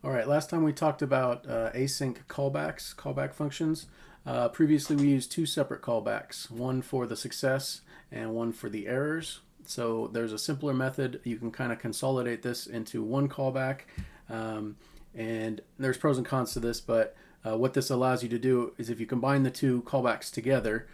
All right, last time we talked about async callbacks, callback functions. Previously we used two separate callbacks, one for the success and one for the errors. So there's a simpler method. You can kind of consolidate this into one callback. And there's pros and cons to this, but what this allows you to do is if you combine the two callbacks together,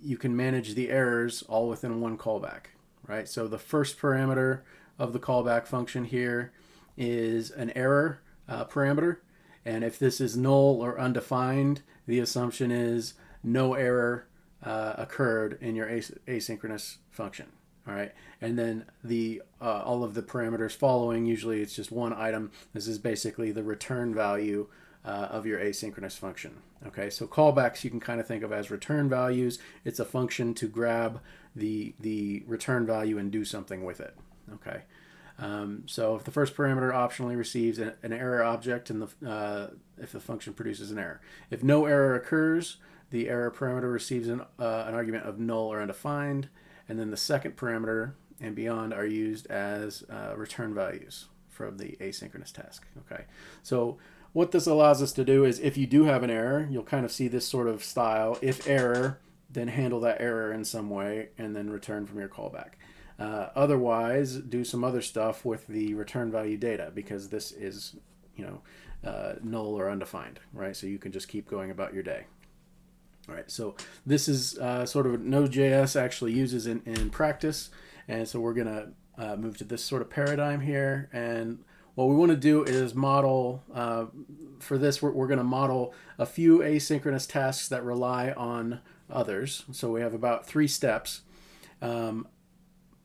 you can manage the errors all within one callback, right? So the first parameter of the callback function here is an error parameter, and if this is null or undefined, the assumption is no error occurred in your asynchronous function. All right, and then the all of the parameters following, usually it's just one item. This is basically the return value of your asynchronous function. Okay, so callbacks you can kind of think of as return values. It's a function to grab the return value and do something with it. Okay. So if the first parameter optionally receives an error object and if the function produces an error. If no error occurs, the error parameter receives an argument of null or undefined, and then the second parameter and beyond are used as return values from the asynchronous task. Okay, so what this allows us to do is if you do have an error, you'll kind of see this sort of style. If error, then handle that error in some way and then return from your callback. Otherwise, do some other stuff with the return value data because this is, null or undefined, right? So you can just keep going about your day. All right, so this is sort of what Node.js actually uses in practice, and so we're going to move to this sort of paradigm here. And what we want to do is model, for this, we're going to model a few asynchronous tasks that rely on others. So we have about 3 steps.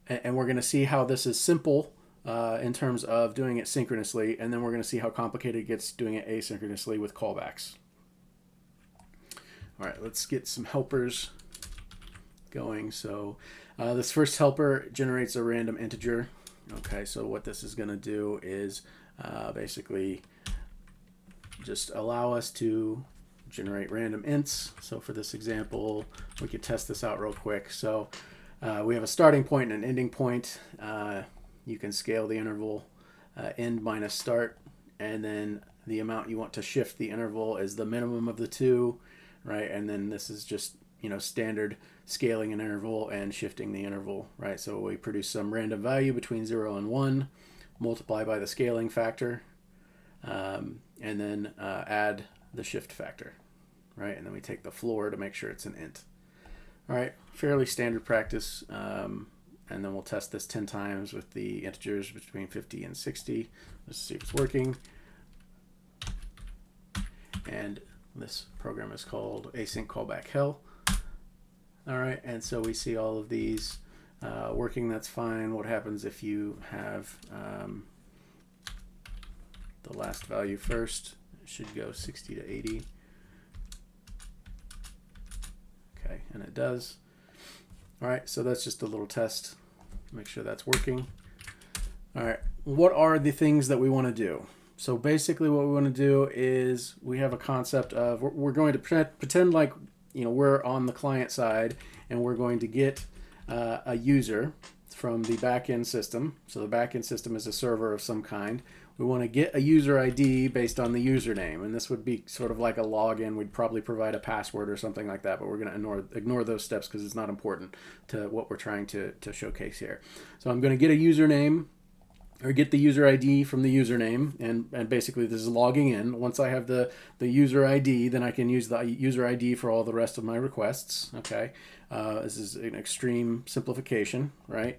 And we're going to see how this is simple in terms of doing it synchronously, and then we're going to see how complicated it gets doing it asynchronously with callbacks. All right, let's get some helpers going. So this first helper generates a random integer. Okay, so what this is going to do is basically just allow us to generate random ints. So for this example, we could test this out real quick. So we have a starting point and an ending point. You can scale the interval end minus start, and then the amount you want to shift the interval is the minimum of the two, right? And then this is just standard scaling an interval and shifting the interval, right? So we produce some random value between 0 and 1, multiply by the scaling factor, and then add the shift factor, right? And then we take the floor to make sure it's an int. All right, fairly standard practice, and then we'll test this 10 times with the integers between 50 and 60. Let's see if it's working. And this program is called async callback hell. All right, and so we see all of these working. That's fine. What happens if you have the last value first? It should go 60 to 80. Okay, and it does. All right, so that's just a little test. Make sure that's working. All right, what are the things that we want to do? So basically what we want to do is we have a concept of we're going to pretend like we're on the client side, and we're going to get a user from the backend system. So the backend system is a server of some kind. We want to get a user ID based on the username, and this would be sort of like a login. We'd probably provide a password or something like that, but we're going to ignore those steps because it's not important to what we're trying to showcase here. So I'm going to get a username, or get the user ID from the username, and basically this is logging in. Once I have the user ID, then I can use the user ID for all the rest of my requests. Okay, this is an extreme simplification, right?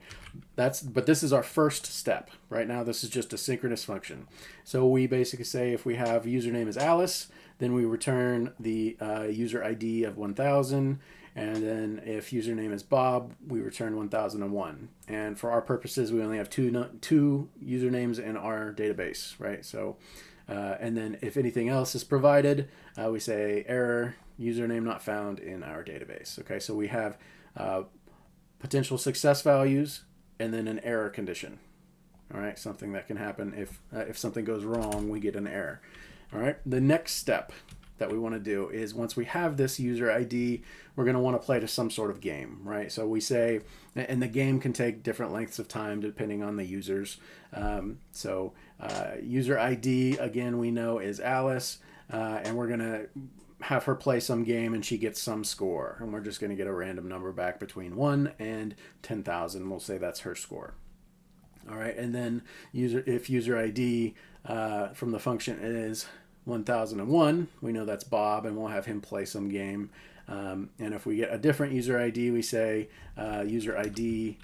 But this is our first step. Right now, this is just a synchronous function. So we basically say if we have username is Alice, then we return the user ID of 1000. And then if username is Bob, we return 1001. And for our purposes, we only have two usernames in our database, right? So, and then if anything else is provided, we say error, username not found in our database. Okay, so we have potential success values and then an error condition. All right, something that can happen if something goes wrong, we get an error. All right, the next step that we want to do is once we have this user ID, we're going to want to play to some sort of game, right? So we say, and the game can take different lengths of time depending on the users. User ID, again, we know is Alice, and we're going to have her play some game and she gets some score. And we're just going to get a random number back between 1 and 10,000. We'll say that's her score. All right, and then if user ID from the function is 1001, we know that's Bob, and we'll have him play some game. And if we get a different user ID, we say user ID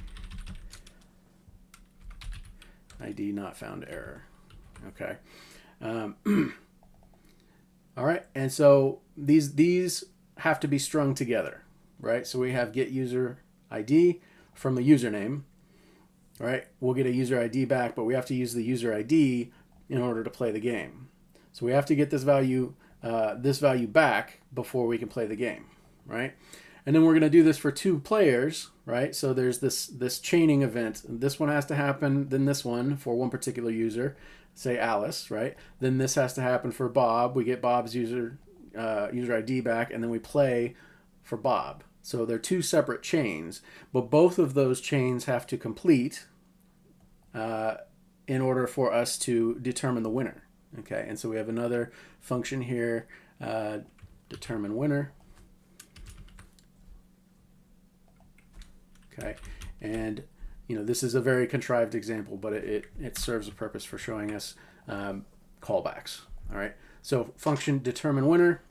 not found error. Okay. All right, and so these have to be strung together, right? So we have get user ID from the username. Right, we'll get a user ID back, but we have to use the user ID in order to play the game. So we have to get this value back before we can play the game, right? And then we're going to do this for 2 players, right? So there's this chaining event. This one has to happen, then this one for one particular user, say Alice, right? Then this has to happen for Bob. We get Bob's user ID back, and then we play for Bob. So they're 2 separate chains, but both of those chains have to complete in order for us to determine the winner. Okay, and so we have another function here, determine winner. Okay, and this is a very contrived example, but it serves a purpose for showing us callbacks. All right, so function determine winner.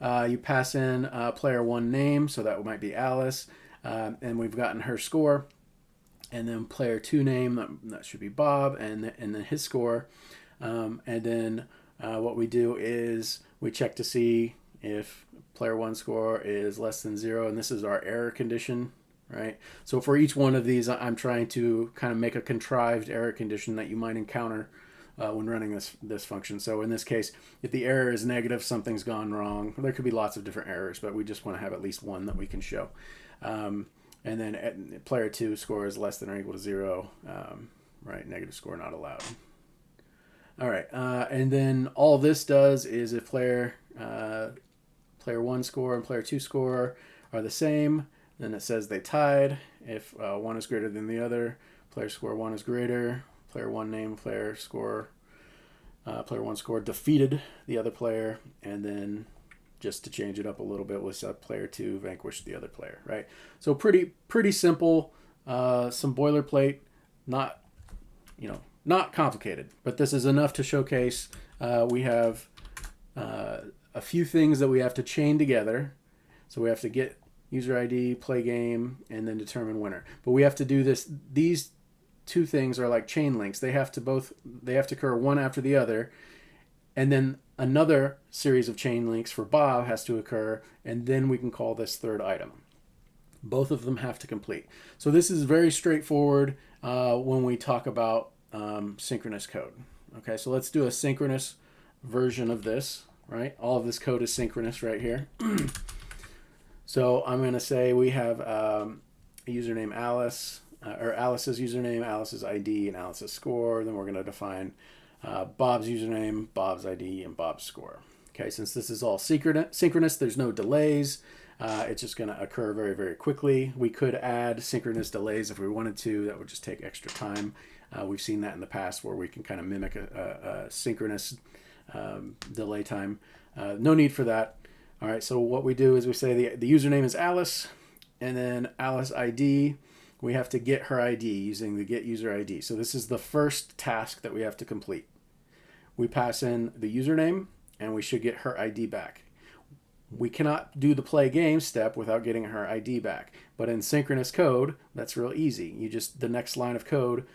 You pass in player 1 name, so that might be Alice, and we've gotten her score. And then player 2 name, that should be Bob, and then his score. And then what we do is we check to see if player 1 score is less than 0, and this is our error condition, right? So for each one of these, I'm trying to kind of make a contrived error condition that you might encounter when running this function. So in this case, if the error is negative, something's gone wrong. There could be lots of different errors, but we just want to have at least one that we can show. And then player 2 score is less than or equal to 0, right? Negative score not allowed. All right, and then all this does is if player 1 score and player 2 score are the same, then it says they tied. If one is greater than the other, player score 1 is greater. Player 1 name, player 1 score defeated the other player, and then just to change it up a little bit, we'll set player 2 vanquished the other player, right? So pretty simple, some boilerplate, not complicated, but this is enough to showcase we have a few things that we have to chain together. So we have to get user ID, play game, and then determine winner. But we have to do this. These 2 things are like chain links. They have to occur one after the other, and then another series of chain links for Bob has to occur, and then we can call this third item. Both of them have to complete. So this is very straightforward when we talk about synchronous code. Okay, so let's do a synchronous version of this, right? All of this code is synchronous right here. So I'm going to say we have a username Alice, or Alice's username, Alice's ID, and Alice's score. Then we're going to define Bob's username, Bob's ID, and Bob's score. Okay, since this is all synchronous, there's no delays. It's just going to occur very, very quickly. We could add synchronous delays if we wanted to. That would just take extra time. We've seen that in the past where we can kind of mimic a synchronous delay time. No need for that. All right, so what we do is we say the username is Alice, and then Alice ID. We have to get her ID using the get user ID. So this is the first task that we have to complete. We pass in the username, and we should get her ID back. We cannot do the play game step without getting her ID back. But in synchronous code, that's real easy. The next line of code,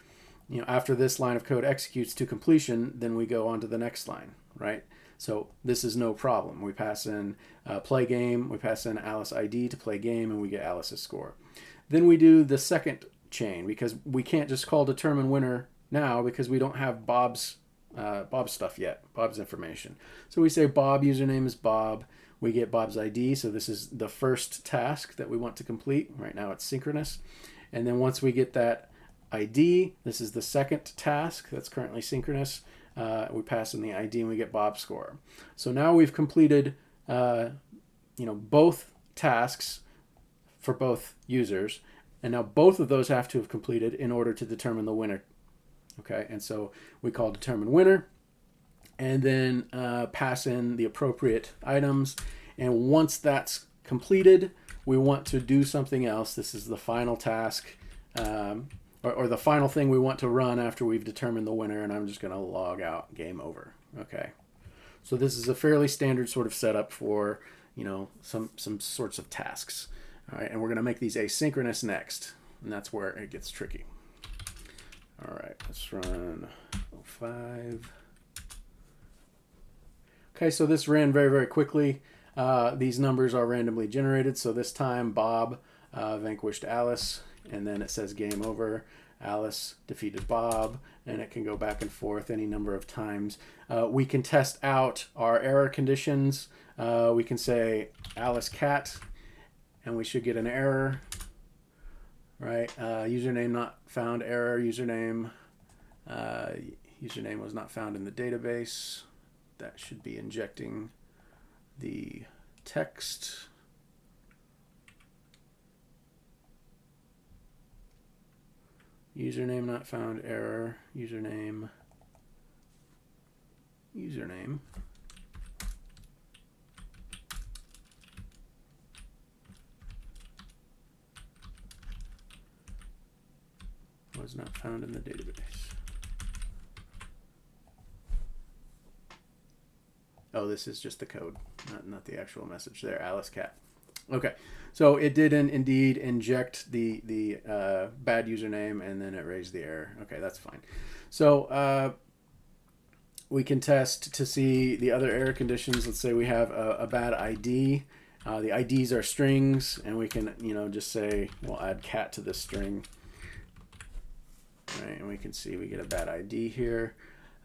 after this line of code executes to completion, then we go on to the next line, right? So this is no problem. We pass in play game, we pass in Alice ID to play game, and we get Alice's score. Then we do the second chain because we can't just call determine winner now because we don't have Bob's stuff yet, Bob's information. So we say Bob username is Bob. We get Bob's ID. So this is the first task that we want to complete. Right now it's synchronous. And then once we get that ID, this is the second task that's currently synchronous. We pass in the ID and we get Bob's score. So now we've completed both tasks for both users, and now both of those have to have completed in order to determine the winner. Okay, and so we call determine winner, and then pass in the appropriate items. And once that's completed, we want to do something else. This is the final task, or the final thing we want to run after we've determined the winner, and I'm just going to log out, game over. Okay, so this is a fairly standard sort of setup for some sorts of tasks. All right, and we're going to make these asynchronous next, and that's where it gets tricky. All right, let's run 05. Okay, so this ran very, very quickly. These numbers are randomly generated. So this time Bob vanquished Alice, and then it says game over. Alice defeated Bob, and it can go back and forth any number of times. We can test out our error conditions. We can say Alice cat, and we should get an error, right? Username not found, error, username was not found in the database. That should be injecting the text. Username not found, error, username was not found in the database. Oh, this is just the code, not the actual message there. Alice cat. Okay, so it did indeed inject the bad username, and then it raised the error. Okay, that's fine. So we can test to see the other error conditions. Let's say we have a bad ID. The IDs are strings, and we can just say we'll add cat to this string. All right, and we can see we get a bad ID here.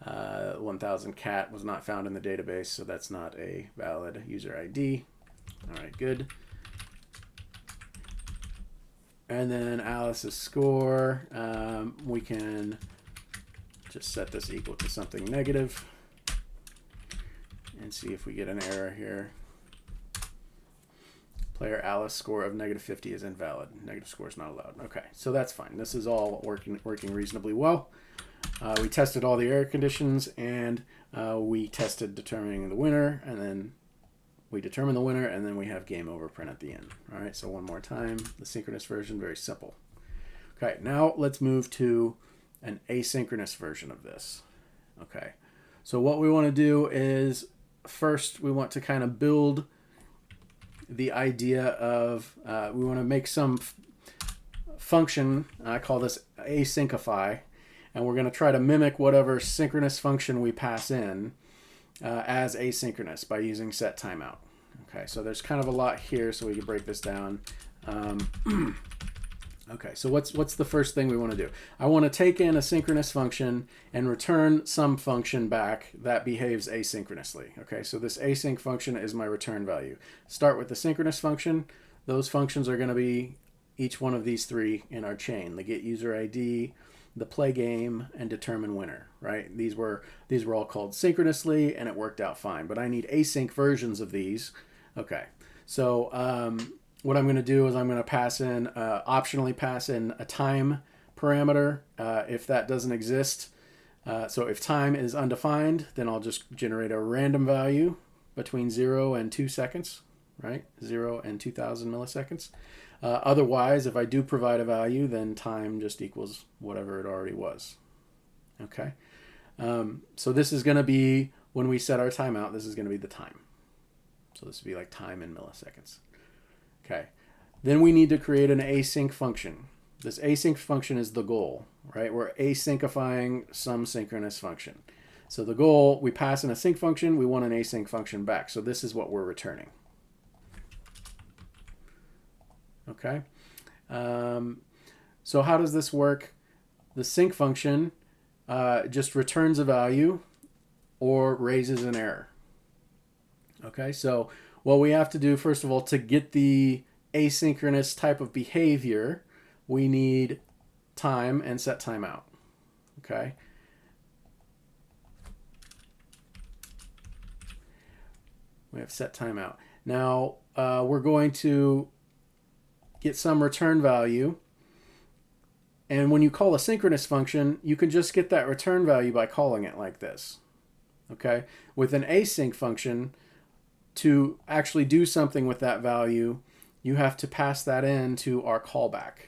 1000 cat was not found in the database, so that's not a valid user ID. All right, good. And then Alice's score, we can just set this equal to something negative and see if we get an error here. Player Alice score of -50 is invalid. Negative score is not allowed. Okay, so that's fine. This is all working reasonably well. We tested all the error conditions, and we tested determining the winner, and then we determine the winner, and then we have game over print at the end. All right, so one more time, the synchronous version, very simple. Okay, now let's move to an asynchronous version of this. Okay, so what we want to do is first we want to kind of build the idea of, we want to make some function, I call this asyncify, and we're going to try to mimic whatever synchronous function we pass in as asynchronous by using set timeout. Okay, so there's kind of a lot here, so we can break this down. Okay, so what's the first thing we want to do? I want to take in a synchronous function and return some function back that behaves asynchronously. Okay, so this async function is my return value. Start with the synchronous function. Those functions are going to be each one of these three in our chain: the get user ID, the play game, and determine winner. Right? These were all called synchronously, and it worked out fine. But I need async versions of these. Okay, so what I'm going to do is I'm going to pass in, optionally pass in a time parameter if that doesn't exist. So if time is undefined, then I'll just generate a random value between 0 and 2 seconds, right? 0 and 2000 milliseconds. Otherwise, if I do provide a value, then time just equals whatever it already was. Okay. So this is going to be, when we set our timeout, this is going to be the time. So this would be like time in milliseconds. Okay, then we need to create an async function. This async function is the goal, right? We're asyncifying some synchronous function. So the goal, we pass in a sync function, we want an async function back. So this is what we're returning. Okay, so how does this work? The sync function just returns a value or raises an error. Okay, so what we have to do, first of all, to get the asynchronous type of behavior, we need time and set timeout. Okay. We have set timeout. Now we're going to get some return value. And when you call a synchronous function, you can just get that return value by calling it like this. Okay? With an async function, to actually do something with that value, you have to pass that in to our callback.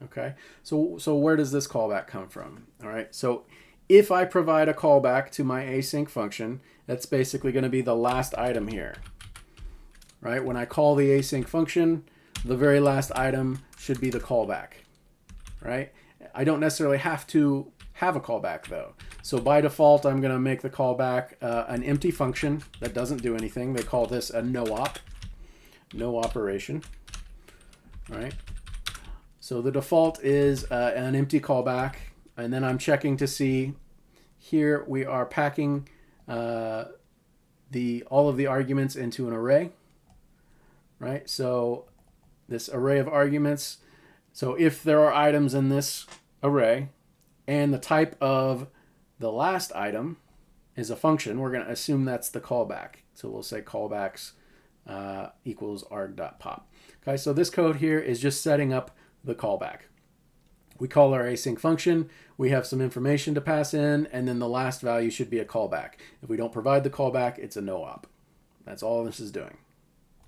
Okay? So where does this callback come from? All right? So if I provide a callback to my async function, that's basically going to be the last item here. Right? When I call the async function, the very last item should be the callback. Right? I don't necessarily have to have a callback though. So by default, I'm going to make the callback an empty function that doesn't do anything. They call this a no-op, no operation. Right? So the default is an empty callback, and then I'm checking to see. Here we are packing all of the arguments into an array. Right? So this array of arguments. So if there are items in this array and the type of the last item is a function, we're going to assume that's the callback. So we'll say callbacks equals arg.pop. Okay, so this code here is just setting up the callback. We call our async function, we have some information to pass in, and then the last value should be a callback. If we don't provide the callback, it's a no-op. That's all this is doing.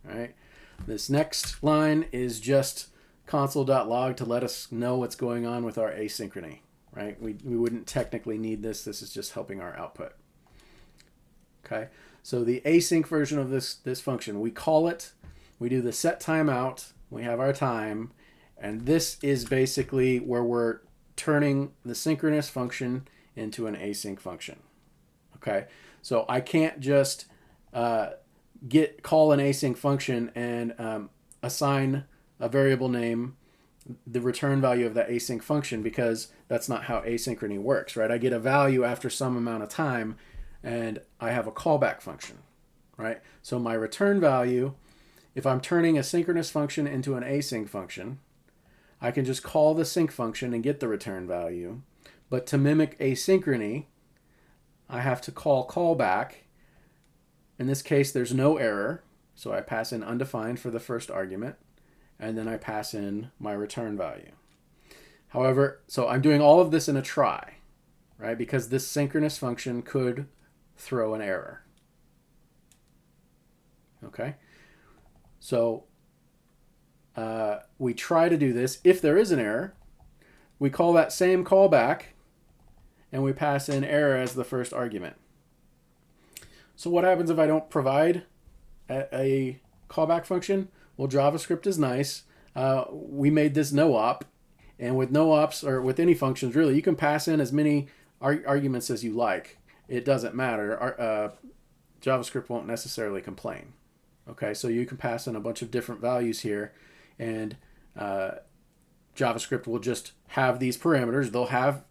All right. This next line is just console.log to let us know what's going on with our asynchrony. Right? We wouldn't technically need this. This is just helping our output. Okay. So the async version of this function, we call it, we do the set timeout, we have our time, and this is basically where we're turning the synchronous function into an async function. Okay. So I can't just call an async function and assign a variable name the return value of that async function, because that's not how asynchrony works, right? I get a value after some amount of time and I have a callback function, right? So my return value, if I'm turning a synchronous function into an async function, I can just call the sync function and get the return value. But to mimic asynchrony, I have to call callback. In this case, there's no error, so I pass in undefined for the first argument, and then I pass in my return value. However, so I'm doing all of this in a try, right? Because this synchronous function could throw an error. Okay? So we try to do this. If there is an error, we call that same callback, and we pass in error as the first argument. So what happens if I don't provide a callback function? Well, JavaScript is nice. We made this no-op, and with no-ops, or with any functions really, you can pass in as many arguments as you like. It doesn't matter. JavaScript won't necessarily complain. Okay, so you can pass in a bunch of different values here, and JavaScript will just have these parameters. They'll have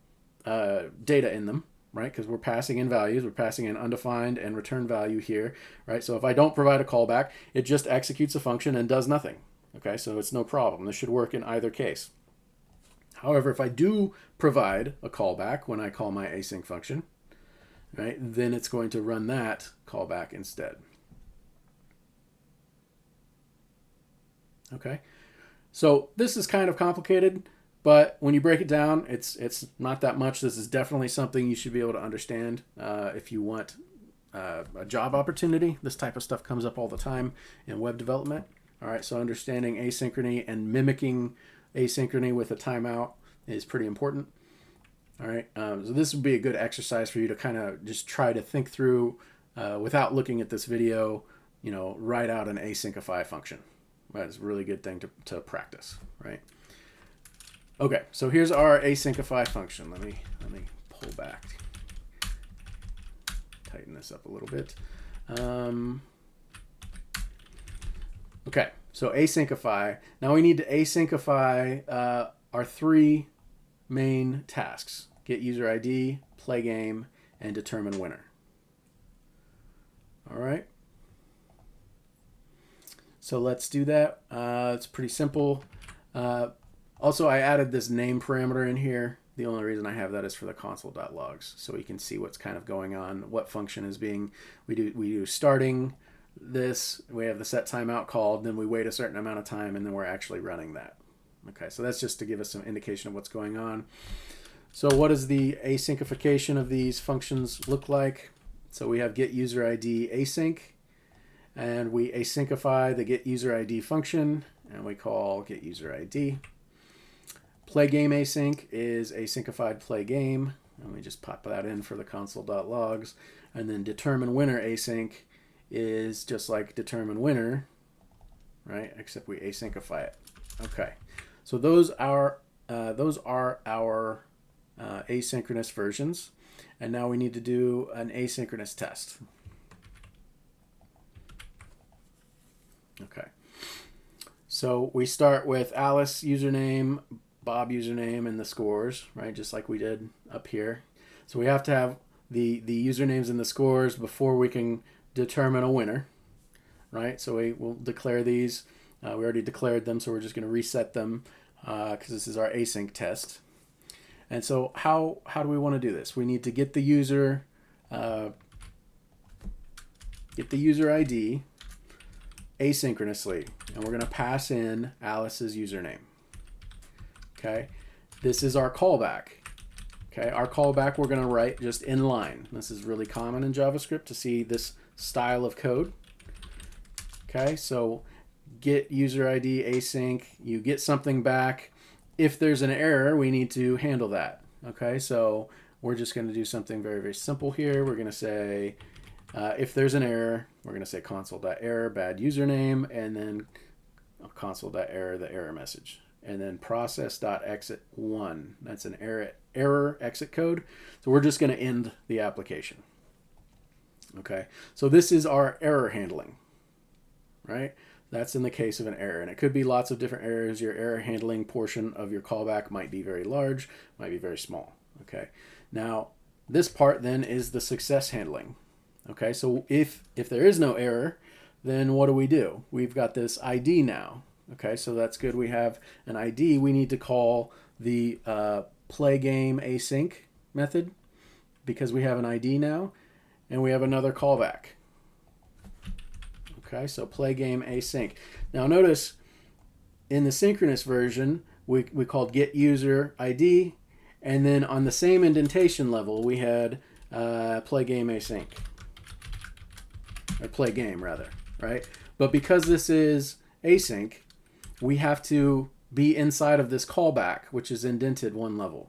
data in them, right? Because we're passing in values. We're passing in undefined and return value here, right? So if I don't provide a callback, it just executes a function and does nothing. Okay, so it's no problem. This should work in either case. However, if I do provide a callback when I call my async function, right, then it's going to run that callback instead. Okay, so this is kind of complicated, but when you break it down, it's not that much. This is definitely something you should be able to understand if you want a job opportunity. This type of stuff comes up all the time in web development. All right, so understanding asynchrony and mimicking asynchrony with a timeout is pretty important. All right, so this would be a good exercise for you to kind of just try to think through without looking at this video, write out an asyncify function. That's a really good thing to practice, right? Okay, so here's our asyncify function. Let me pull back, tighten this up a little bit. Okay, so asyncify. Now we need to asyncify our three main tasks: get user ID, play game, and determine winner. All right. So let's do that. It's pretty simple. Also, I added this name parameter in here. The only reason I have that is for the console.logs, so we can see what's kind of going on, what function is being, we do starting this, we have the set timeout called, then we wait a certain amount of time, and then we're actually running that. Okay, so that's just to give us some indication of what's going on. So what does the asyncification of these functions look like? So we have get user ID async, and we asyncify the get user ID function, and we call get user ID. Play game async is asyncified play game, and we just pop that in for the console.logs. And then determine winner async is just like determine winner, right? Except we asyncify it. Okay, so those are our asynchronous versions, and now we need to do an asynchronous test. Okay, so we start with Alice username, Bob username, and the scores, right? Just like we did up here. So we have to have the usernames and the scores before we can determine a winner, right? So we will declare these. We already declared them, so we're just going to reset them because this is our async test. And so how do we want to do this? We need to get the user ID asynchronously, and we're going to pass in Alice's username. Okay, this is our callback. Okay, our callback we're going to write just in line. This is really common in JavaScript to see this style of code. Okay, so get user ID async, you get something back. If there's an error, we need to handle that. Okay, so we're just going to do something very, very simple here. We're going to say, if there's an error, we're going to say console.error, bad username, and then console.error, the error message. And then process.exit1. That's an error exit code. So we're just going to end the application. Okay, so this is our error handling, right? That's in the case of an error, and it could be lots of different errors. Your error handling portion of your callback might be very large, might be very small. Okay, now this part then is the success handling. Okay, so if there is no error, then what do? We've got this ID now. Okay, so that's good. We have an ID. We need to call the play game async method because we have an ID now, and we have another callback. Okay, so play game async. Now notice in the synchronous version, we called get user ID, and then on the same indentation level, we had play game async, or play game rather, right? But because this is async, we have to be inside of this callback, which is indented one level.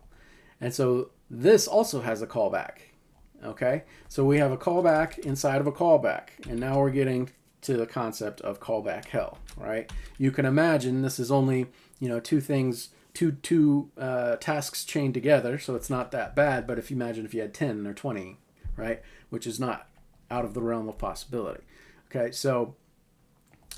And so this also has a callback, okay? So we have a callback inside of a callback, and now we're getting to the concept of callback hell, right? You can imagine this is only, two tasks chained together, so it's not that bad, but if you imagine if you had 10 or 20, right? Which is not out of the realm of possibility. Okay, so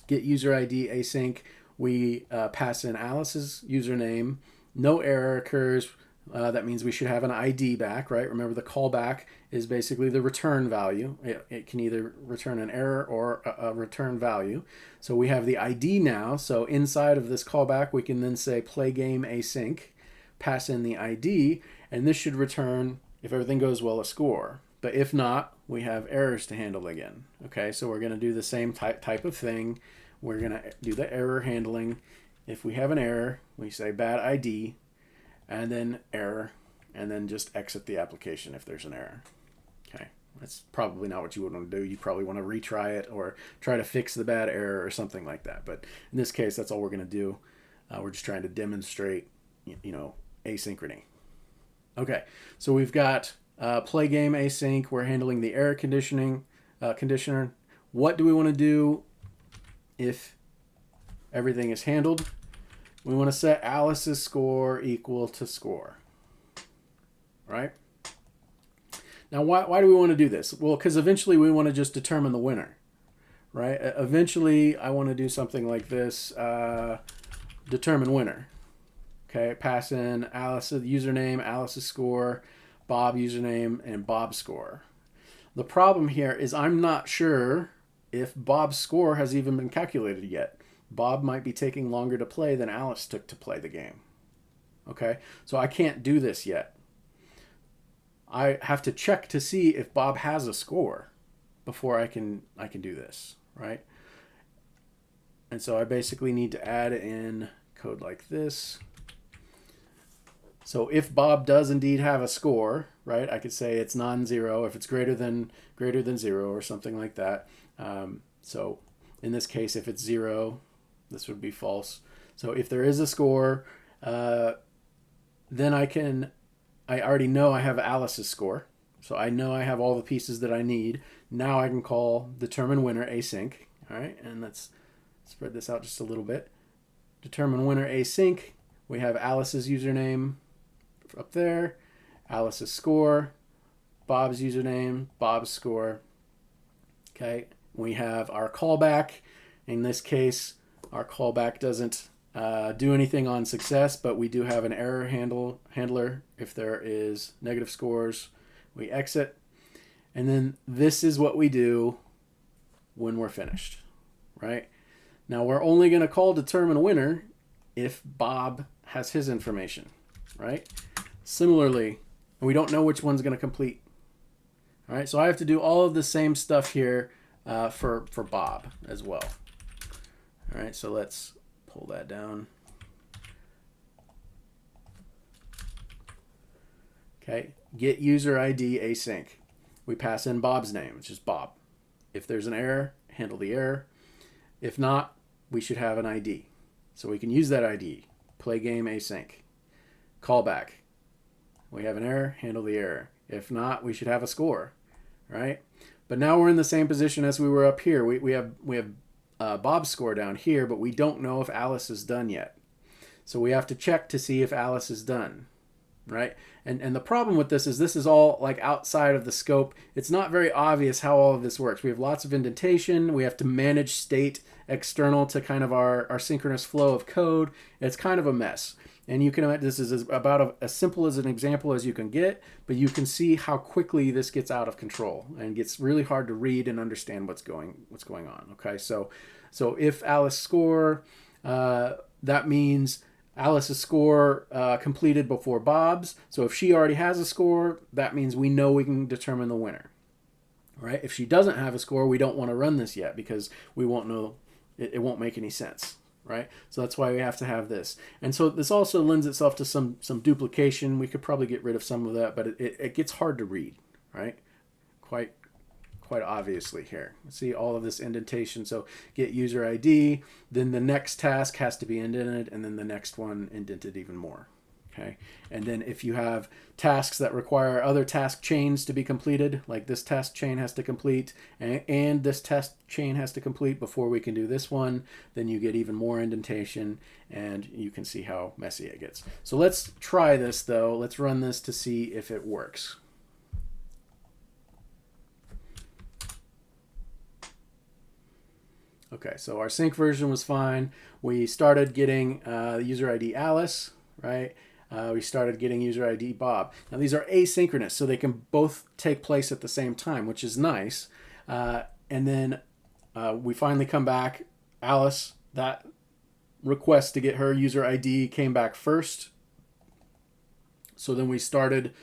get user ID async, we pass in Alice's username, no error occurs. That means we should have an ID back, right? Remember, the callback is basically the return value. It can either return an error or a return value. So we have the ID now. So inside of this callback, we can then say play game async, pass in the ID, and this should return, if everything goes well, a score. But if not, we have errors to handle again. Okay, so we're going to do the same type of thing. We're going to do the error handling. If we have an error, we say bad ID, and then error, and then just exit the application if there's an error. Okay, that's probably not what you would want to do. You probably want to retry it or try to fix the bad error or something like that. But in this case, that's all we're going to do. We're just trying to demonstrate, asynchrony. Okay, so we've got play game async. We're handling the error conditioner. What do we want to do if everything is handled? We want to set Alice's score equal to score, right? Now, why do we want to do this? Well, because eventually we want to just determine the winner, right? Eventually, I want to do something like this, determine winner. Okay, pass in Alice's username, Alice's score, Bob username, and Bob's score. The problem here is I'm not sure if Bob's score has even been calculated yet. Bob might be taking longer to play than Alice took to play the game. Okay, so I can't do this yet. I have to check to see if Bob has a score before I can do this, right? And so I basically need to add in code like this. So if Bob does indeed have a score, right, I could say it's non-zero if it's greater than 0 or something like that. So in this case, if it's 0, this would be false. So if there is a score, then I already know I have Alice's score. So I know I have all the pieces that I need. Now I can call determine winner async. All right, and let's spread this out just a little bit. Determine winner async. We have Alice's username up there, Alice's score, Bob's username, Bob's score. Okay, we have our callback. In this case, our callback doesn't do anything on success, but we do have an error handler if there is negative scores. We exit, and then this is what we do when we're finished, right? Now we're only going to call determine winner if Bob has his information, right? Similarly, we don't know which one's going to complete. All right, so I have to do all of the same stuff here for Bob as well. All right, so let's pull that down. Okay, get user ID async. We pass in Bob's name, which is Bob. If there's an error, handle the error. If not, we should have an ID. So we can use that ID. Play game async. Callback. We have an error, handle the error. If not, we should have a score, right? But now we're in the same position as we were up here. We have Bob's score down here, but we don't know if Alice is done yet. So we have to check to see if Alice is done, right? And the problem with this is all like outside of the scope. It's not very obvious how all of this works. We have lots of indentation. We have to manage state external to kind of our synchronous flow of code. It's kind of a mess. And you can imagine this is about as simple as an example as you can get, but you can see how quickly this gets out of control and gets really hard to read and understand what's going on. Okay, so if Alice score, that means Alice's score completed before Bob's. So if she already has a score, that means we know we can determine the winner. All right. If she doesn't have a score, we don't want to run this yet because we won't know. It won't make any sense. Right. So that's why we have to have this. And so this also lends itself to some duplication. We could probably get rid of some of that, but it gets hard to read. Right. Quite obviously here. See all of this indentation. So get user ID, then the next task has to be indented, and then the next one indented even more. Okay. And then if you have tasks that require other task chains to be completed, like this task chain has to complete and this task chain has to complete before we can do this one, then you get even more indentation and you can see how messy it gets. So let's try this though. Let's run this to see if it works. Okay, so our sync version was fine. We started getting user ID Alice, right? We started getting user ID Bob. Now these are asynchronous, so they can both take place at the same time, which is nice. And then we finally come back. Alice, that request to get her user ID came back first. So then we started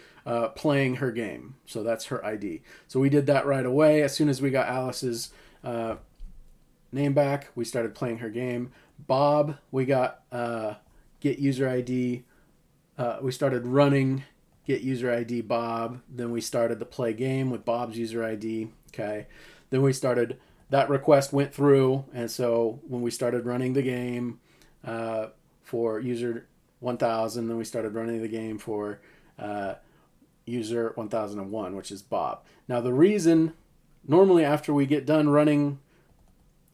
playing her game. So that's her ID. So we did that right away. As soon as we got Alice's name back, we started playing her game. Bob, we got get user ID. We started running get user ID Bob. Then we started the play game with Bob's user ID. Okay. Then we started, that request went through. And so when we started running the game for user 1000, then we started running the game for user 1001, which is Bob. Now the reason, normally after we get done running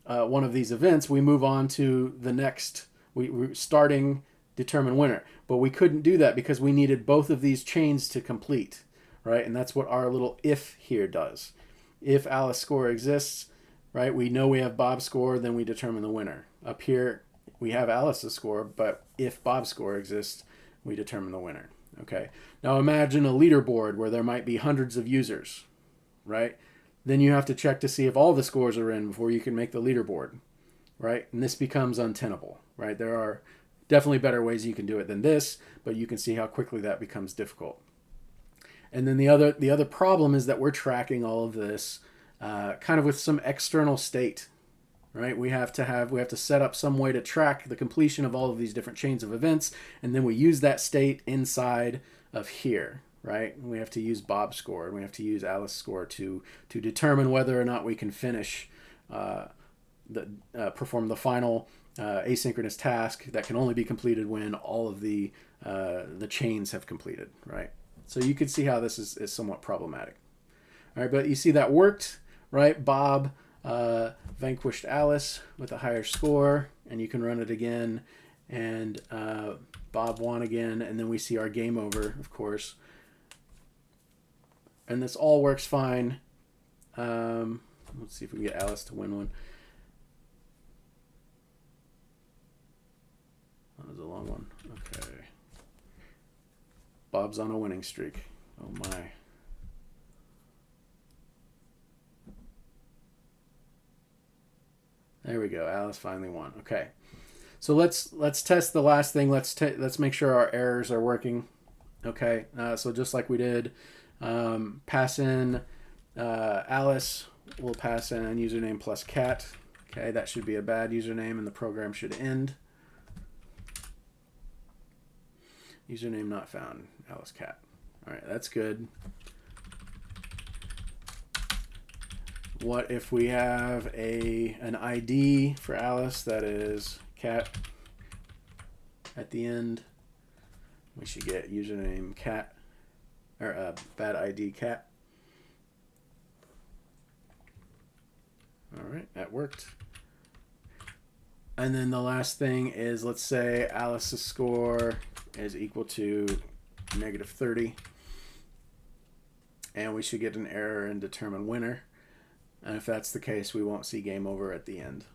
one of these events, we move on to the next, we're starting determine winner. But we couldn't do that because we needed both of these chains to complete, right? And that's what our little if here does. If Alice score exists, right, we know we have Bob's score, then we determine the winner. Up here, we have Alice's score, but if Bob's score exists, we determine the winner. Okay. Now imagine a leaderboard where there might be hundreds of users, right? Then you have to check to see if all the scores are in before you can make the leaderboard, right? And this becomes untenable, right? There are Definitely better ways you can do it than this, but you can see how quickly that becomes difficult. And then the other problem is that we're tracking all of this kind of with some external state, right? We have to set up some way to track the completion of all of these different chains of events, and then we use that state inside of here, right? We have to use Bob's score, and we have to use Alice's score to determine whether or not we can finish perform the final asynchronous task that can only be completed when all of the chains have completed, right? So you can see how this is somewhat problematic. All right, but you see that worked, right? Bob vanquished Alice with a higher score, and you can run it again, and Bob won again, and then we see our game over, of course. And this all works fine. Let's see if we can get Alice to win one. That was a long one. Okay. Bob's on a winning streak. Oh my. There we go. Alice finally won. Okay. So let's test the last thing. Let's make sure our errors are working. Okay. So just like we did, pass in Alice. We'll pass in username plus cat. Okay, that should be a bad username, and the program should end. Username not found. Alice cat. All right, that's good. What if we have an ID for Alice that is cat at the end? We should get username cat, or bad ID cat. All right, that worked. And then the last thing is, let's say Alice's score is equal to -30. And we should get an error and determine winner. And if that's the case, we won't see game over at the end.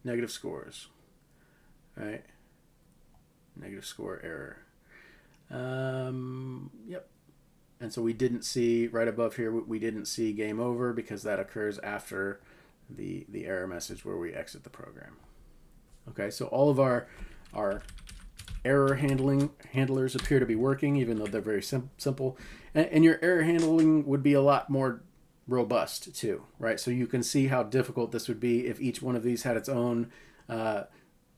Negative scores. All right. Negative score error. Yep. And so we didn't see, right above here, we didn't see game over because that occurs after the error message where we exit the program. Okay, so all of our error handlers appear to be working, even though they're very simple. And your error handling would be a lot more robust too, right? So you can see how difficult this would be if each one of these had its own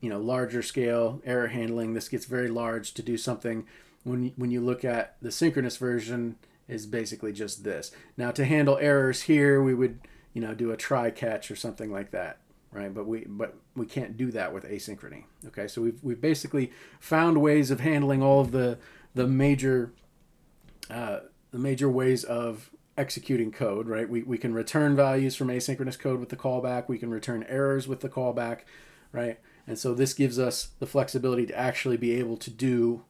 larger scale error handling. This gets very large to do something. When you look at the synchronous version, is basically just this. Now to handle errors here, we would do a try catch or something like that, right? But we can't do that with asynchrony. Okay, so we've basically found ways of handling all of the major ways of executing code, right? We can return values from asynchronous code with the callback. We can return errors with the callback, right? And so this gives us the flexibility to actually be able to do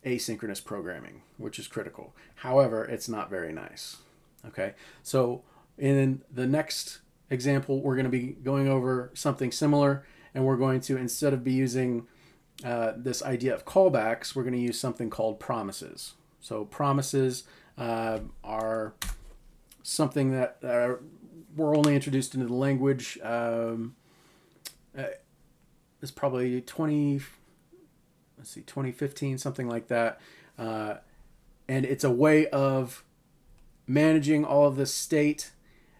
asynchronous programming, which is critical. However, it's not very nice. Okay, so in the next example, we're going to be going over something similar, and we're going to, instead of be using this idea of callbacks, we're going to use something called promises. So promises are something that were only introduced into the language. It's probably 2015, something like that. And it's a way of managing all of this state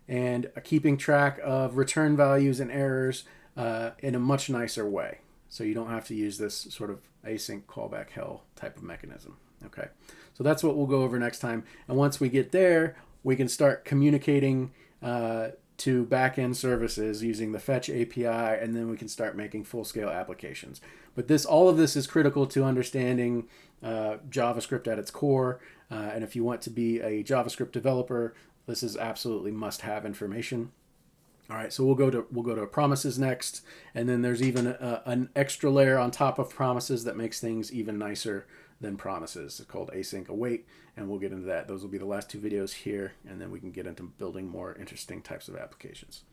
and keeping track of return values and errors in a much nicer way. So you don't have to use this sort of async callback hell type of mechanism. Okay, so that's what we'll go over next time. And once we get there, we can start communicating to backend services using the fetch API, and then we can start making full-scale applications. But all of this is critical to understanding JavaScript at its core. And if you want to be a JavaScript developer, this is absolutely must-have information. All right, so we'll go to promises next, and then there's even an extra layer on top of promises that makes things even nicer than promises. It's called async await, and we'll get into that. Those will be the last two videos here, and then we can get into building more interesting types of applications.